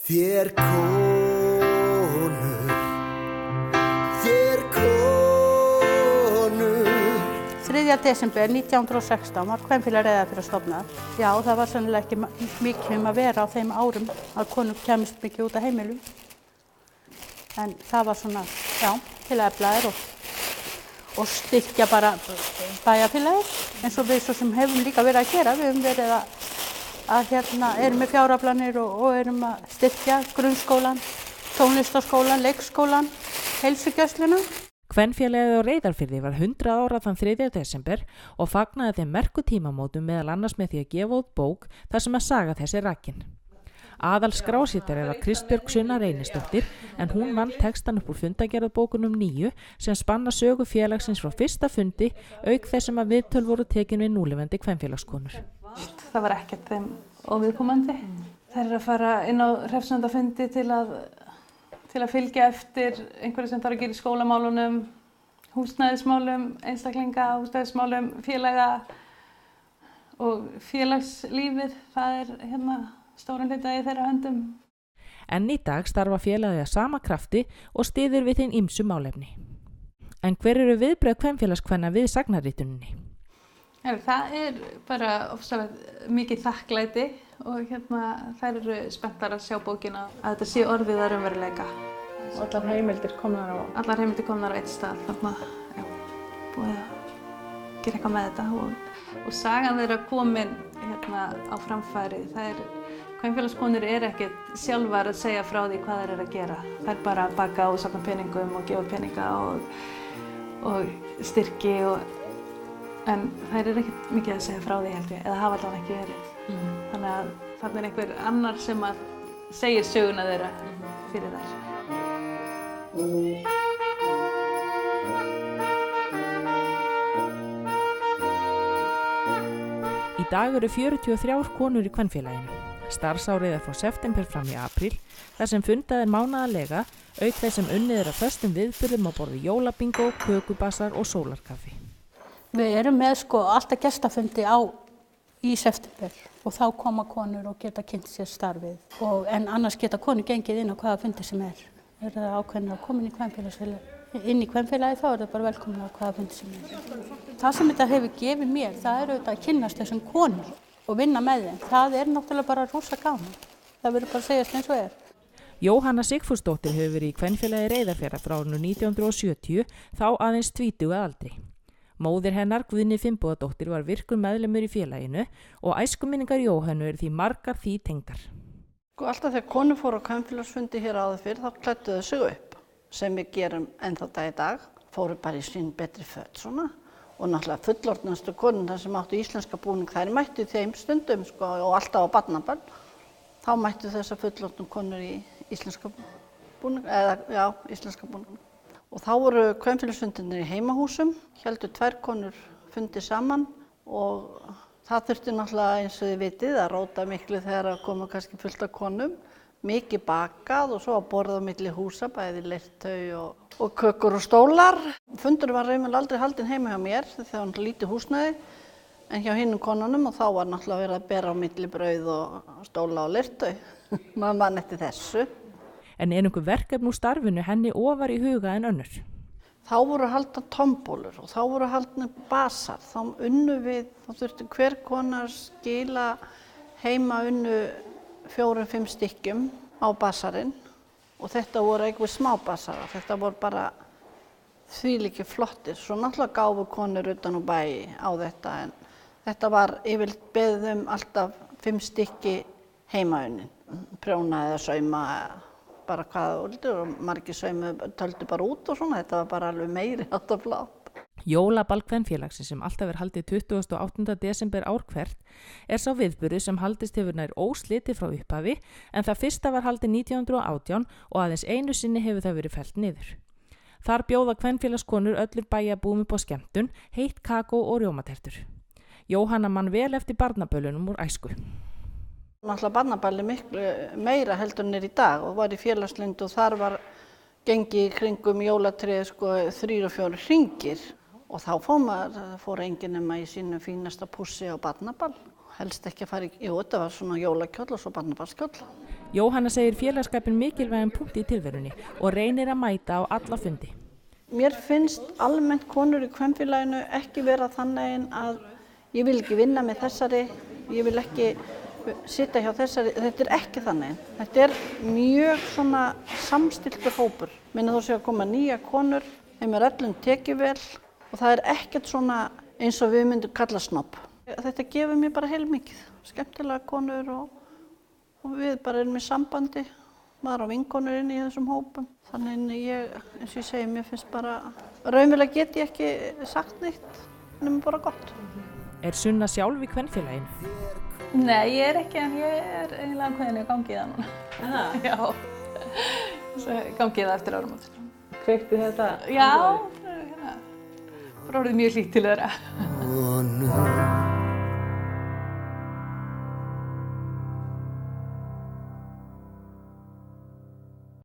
Þér konur, þér konur. 3. desember 1916 var Kvenfélag Reyðarfjarðar stofnað. Já, það var sennilega ekki mikið að vera á þeim árum að konur kæmust mikið út af heimilum. En það var svona, já, til að efla þær og styrkja bara bæjarfélagið, eins og við svo sem hefum líka verið að gera. Við hefum verið að erum með fjáraflanir og erum að styrkja grunnskólan, tónlistarskólan, leikskólan, heilsugæsluna. Kvenfélagið á Reyðarfirði var 100 ára þann 3. desember og fagnaði þeim merku tímamótum meðal annars með því að gefa út bók þar sem að saga þessi rakin. Aðal skrásetjari var Kristbjörg Sunna Reynisdóttir en hún vann textan upp úr fundagerðabókunum 9 sem spanna sögu félagsins frá fyrsta fundi auk þess sem að viðtöl voru tekin við núlifandi kvenfélagskonur. Það var ekkert þeim óviðkomandi. Þær eru að fara inn á hreppsnefndarfundi til að fylgja eftir einhverju sem þarf að gera í skólamálunum, húsnæðismálum, einstaklinga, húsnæðismálum, félaga og félagslífið. Það er stóran hluta í þeirra höndum. En í dag starfa félagið að sama krafti og styður við þeim ýmsu málefni. En hver eru viðbrögð kvenfélagskvenna við sagnarítuninni? Það er bara ofsalega mikið þakklæti og þær eru spenntar að sjá bókina að þetta sé orðið að raunveruleika. Allar heimildir komnar á eitt stað. Búið að gera eitthvað með þetta og sagan þeirra komin á framfæri. Kvenfélagskonur ekkert sjálfar að segja frá því hvað þær eru að gera. Þær bara baka og safna peningum og gefa peninga og styrki en þær eru ekkert mikið að segja frá því held ég, eða hafa allavega ekki verið. Þannig að þarna einhver annar sem að segir söguna þeirra fyrir þær. Í dag eru 43 konur í kvenfélaginu. Starfsárið frá september fram í apríl, þar sem fundað mánaðarlega, auk þess sem unnið að föstum viðburðum á borði jólabingo, kökubassar og sólarkaffi. Við erum með alltaf gestafundi í september og þá koma konur og geta kynnt sér starfið. En annars geta konur gengið inn á hvaða fundi sem er. Er það ákveðin að koma inn í kvenfélagi þá er það bara velkomin á hvaða fundi sem er. Það sem þetta hefur gefið mér, það er auðvitað að kynnast þessum konur og vinna með þeim. Það er náttúrulega bara rosa gaman. Það verður bara að segjast eins og er. Jóhanna Sigfúsdóttir hefur verið í Kvenfélagi Reyðarfjarðar frá árinu 1970, þá aðeins 20 að aldri. Móðir hennar, Guðni Finnbogadóttir, var virkur meðlimur í félaginu og æskuminningar Jóhannu eru því margar því tengdar. Alltaf þegar konur fóru á kvenfélagsfundi hér áður fyrr, þá klæddu þau sig upp, sem við gerum ennþá dag í dag. Fóru bara í sín betri föt svona og náttúrulega fullorðnastu konur þar sem áttu íslenska búning, þær mættu þeim stundum og alltaf á barnaball. Þá mættu þessar fullorðnu konur í íslenska búning, íslenska búning. Og þá voru kvenfélagsfundirnir í heimahúsum, héldu 2 konur fundi saman og það þurfti náttúrulega eins og þið vitið að róta miklu þegar að koma kannski fullt af konum, mikið bakað og svo að borða á milli húsa, bæði leirtau og kökur og stólar. Fundur var raunverulega aldrei haldinn heima hjá mér þegar það var lítið húsnæði en hjá hinum konunum og þá var náttúrulega verið að bera á milli brauð og stóla og leirtau. Maður mann eftir þessu. En einhver verkefni úr starfinu henni ofar í huga en önnur. Þá voru haldnar tombólur og þá voru haldnar basar. Þá þurfti hver kona að skila heima 4-5 stykkjum á basarinn og þetta voru einhver smá basara. Þetta voru bara þvílíkir flottir. Svo náttúrulega gáfu konur utan á bæ á þetta en þetta var yfirleitt beðið alltaf 5 stykki heimaunnin. Prjóna eða sauma bara hvað og margir saumu töldu bara út og svona, þetta var bara alveg meiri átt og flott. Jólaball kvenfélagsins sem alltaf haldið 28. desember ár hvert sá viðburður sem haldist hefur nær óslitið frá upphafi en það fyrsta var haldið 1918 og aðeins einu sinni hefur það verið fellt niður. Þar bjóða kvenfélagskonur öllum bæjarbúum upp á skemmtun, heitt kakó og rjómatertur. Jóhanna man vel eftir barnaböllunum úr æsku. Náttúrulega barnaballi miklu meira heldur en í dag og var í félagslynd og þar var gengið kringum jólatréð 3 og 4 hringir og þá fór enginn nema í sínu fínasta pússi á barnaball. Helst ekki að fara þetta var svona jólakjóll og svo barnaballskjóll. Jóhanna segir félagskapinn mikilvægan punkt í tilverunni og reynir að mæta á alla fundi. Mér finnst almennt konur í kvenfélaginu ekki vera þannig að ég vil ekki vinna með þessari, ég vil ekki sitja hjá þessari, þetta er ekki þannig. Þetta er mjög svona samstilltur hópur. Minna þú sé að koma nýja konur, þeim er öllum tekið vel og það er ekkert svona eins og við myndum kalla snobb. Þetta gefur mér bara heilmikið, skemmtilega konur og við bara erum í sambandi, maður og vinkonur inn í þessum hópum. Þannig ég, eins og ég segi, mér finnst bara, raunverulega get ég ekki sagt neitt, nema bara gott. Er Sunna sjálf í kvenfélaginu? Nei, ég er ekki, en ég er eiginlega ákveðin að gangi í það núna. Já, svo gangi ég það eftir áramótin. Kveikti þetta? Já, bara orðið mjög hlýtt til þeirra.